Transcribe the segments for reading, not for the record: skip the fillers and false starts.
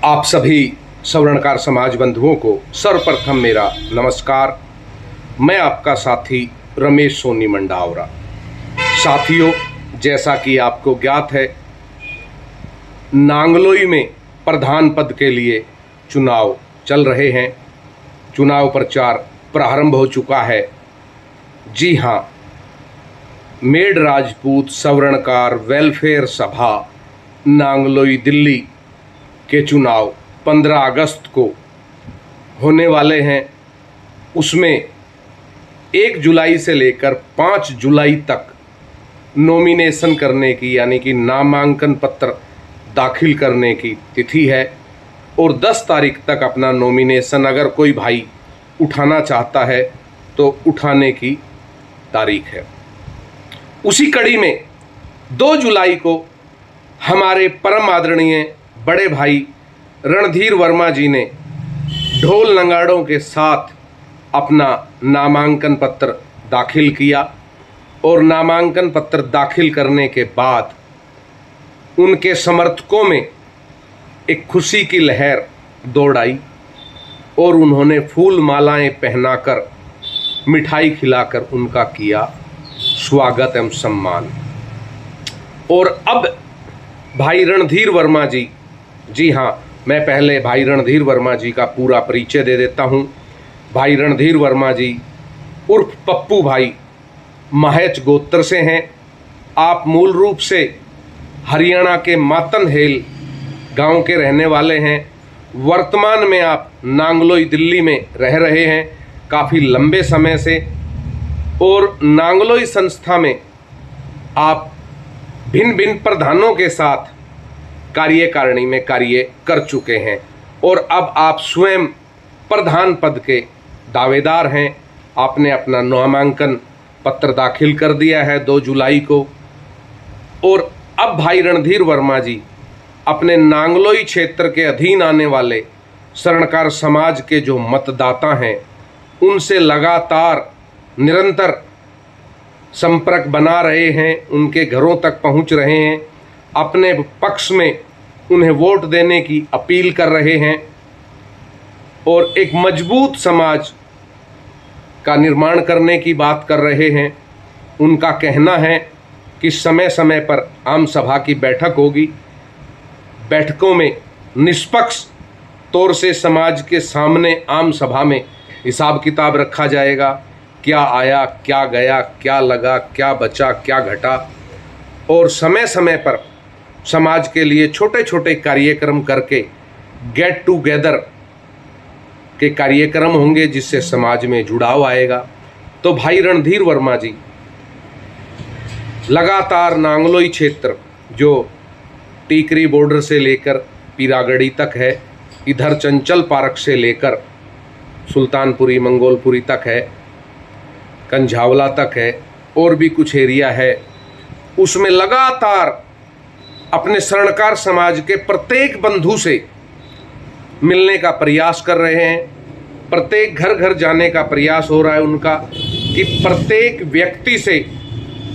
आप सभी सवर्णकार समाज बंधुओं को सर्वप्रथम मेरा नमस्कार। मैं आपका साथी रमेश सोनी मंडावरा। साथियों, जैसा कि आपको ज्ञात है, नांगलोई में प्रधान पद के लिए चुनाव चल रहे हैं। चुनाव प्रचार प्रारंभ हो चुका है। जी हाँ, मेड राजपूत सवर्णकार वेलफेयर सभा नांगलोई दिल्ली के चुनाव 15 अगस्त को होने वाले हैं। उसमें 1 जुलाई से लेकर 5 जुलाई तक नॉमिनेशन करने की यानी कि नामांकन पत्र दाखिल करने की तिथि है और 10 तारीख तक अपना नॉमिनेशन अगर कोई भाई उठाना चाहता है तो उठाने की तारीख है। उसी कड़ी में 2 जुलाई को हमारे परम आदरणीय बड़े भाई रणधीर वर्मा जी ने ढोल नगाड़ों के साथ अपना नामांकन पत्र दाखिल किया और नामांकन पत्र दाखिल करने के बाद उनके समर्थकों में एक खुशी की लहर दौड़ आई और उन्होंने फूल मालाएं पहनाकर मिठाई खिलाकर उनका किया स्वागत एवं सम्मान। और अब भाई रणधीर वर्मा जी हाँ, मैं पहले भाई रणधीर वर्मा जी का पूरा परिचय दे देता हूँ। भाई रणधीर वर्मा जी उर्फ पप्पू भाई महच गोत्र से हैं। आप मूल रूप से हरियाणा के मातनहेल गांव के रहने वाले हैं। वर्तमान में आप नांगलोई दिल्ली में रह रहे हैं काफ़ी लंबे समय से और नांगलोई संस्था में आप भिन्न भिन्न प्रधानों के साथ कार्यकारिणी में कार्य कर चुके हैं और अब आप स्वयं प्रधान पद के दावेदार हैं। आपने अपना नामांकन पत्र दाखिल कर दिया है 2 जुलाई को और अब भाई रणधीर वर्मा जी अपने नांगलोई क्षेत्र के अधीन आने वाले सवर्णकार समाज के जो मतदाता हैं उनसे लगातार निरंतर संपर्क बना रहे हैं, उनके घरों तक पहुंच रहे हैं, अपने पक्ष में उन्हें वोट देने की अपील कर रहे हैं और एक मजबूत समाज का निर्माण करने की बात कर रहे हैं। उनका कहना है कि समय समय पर आम सभा की बैठक होगी। बैठकों में निष्पक्ष तौर से समाज के सामने आम सभा में हिसाब किताब रखा जाएगा, क्या आया, क्या गया, क्या लगा, क्या बचा, क्या घटा, और समय समय पर समाज के लिए छोटे छोटे कार्यक्रम करके गेट टुगेदर के कार्यक्रम होंगे जिससे समाज में जुड़ाव आएगा। तो भाई रणधीर वर्मा जी लगातार नांगलोई क्षेत्र जो टीकरी बॉर्डर से लेकर पीरागढ़ी तक है, इधर चंचल पार्क से लेकर सुल्तानपुरी मंगोलपुरी तक है, कंझावला तक है और भी कुछ एरिया है, उसमें लगातार अपने सवर्णकार समाज के प्रत्येक बंधु से मिलने का प्रयास कर रहे हैं। प्रत्येक घर घर जाने का प्रयास हो रहा है उनका कि प्रत्येक व्यक्ति से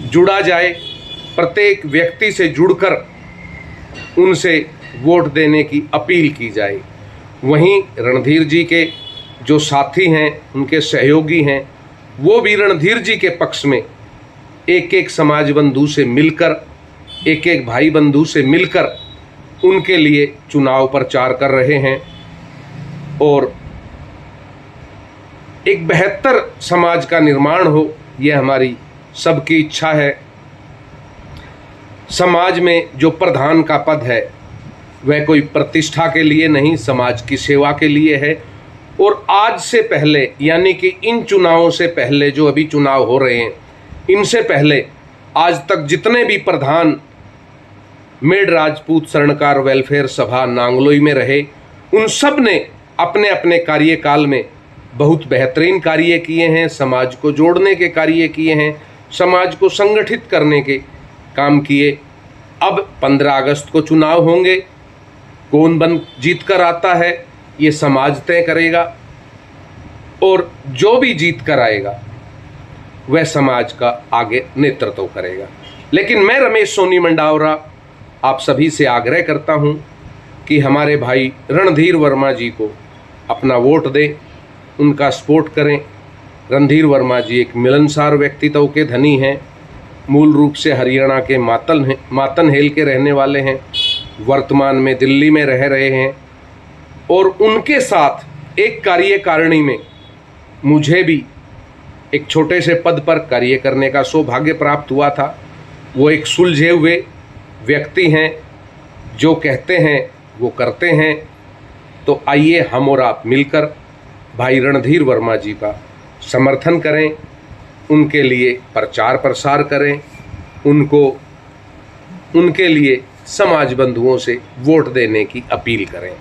जुड़ा जाए, प्रत्येक व्यक्ति से जुड़कर उनसे वोट देने की अपील की जाए। वहीं रणधीर जी के जो साथी हैं, उनके सहयोगी हैं, वो भी रणधीर जी के पक्ष में एक एक समाज बंधु से मिलकर, एक एक भाई बंधु से मिलकर उनके लिए चुनाव प्रचार कर रहे हैं और एक बेहतर समाज का निर्माण हो, यह हमारी सबकी इच्छा है। समाज में जो प्रधान का पद है वह कोई प्रतिष्ठा के लिए नहीं, समाज की सेवा के लिए है। और आज से पहले यानी कि इन चुनावों से पहले जो अभी चुनाव हो रहे हैं, इनसे पहले आज तक जितने भी प्रधान मेड राजपूत सवर्णकार वेलफेयर सभा नांगलोई में रहे, उन सब ने अपने अपने कार्यकाल में बहुत बेहतरीन कार्य किए हैं, समाज को जोड़ने के कार्य किए हैं, समाज को संगठित करने के काम किए। अब 15 अगस्त को चुनाव होंगे, कौन जीत कर आता है ये समाज तय करेगा और जो भी जीत कर आएगा वह समाज का आगे नेतृत्व करेगा। लेकिन मैं रमेश सोनी मंडावरा आप सभी से आग्रह करता हूं कि हमारे भाई रणधीर वर्मा जी को अपना वोट दें, उनका सपोर्ट करें। रणधीर वर्मा जी एक मिलनसार व्यक्तित्व के धनी हैं, मूल रूप से हरियाणा के मातनहेल के रहने वाले हैं, वर्तमान में दिल्ली में रह रहे हैं। और उनके साथ एक कार्यकारिणी में मुझे भी एक छोटे से पद पर कार्य करने का सौभाग्य प्राप्त हुआ था। वो एक सुलझे हुए व्यक्ति हैं, जो कहते हैं वो करते हैं। तो आइए हम और आप मिलकर भाई रणधीर वर्मा जी का समर्थन करें, उनके लिए प्रचार प्रसार करें, उनके लिए समाज बंधुओं से वोट देने की अपील करें।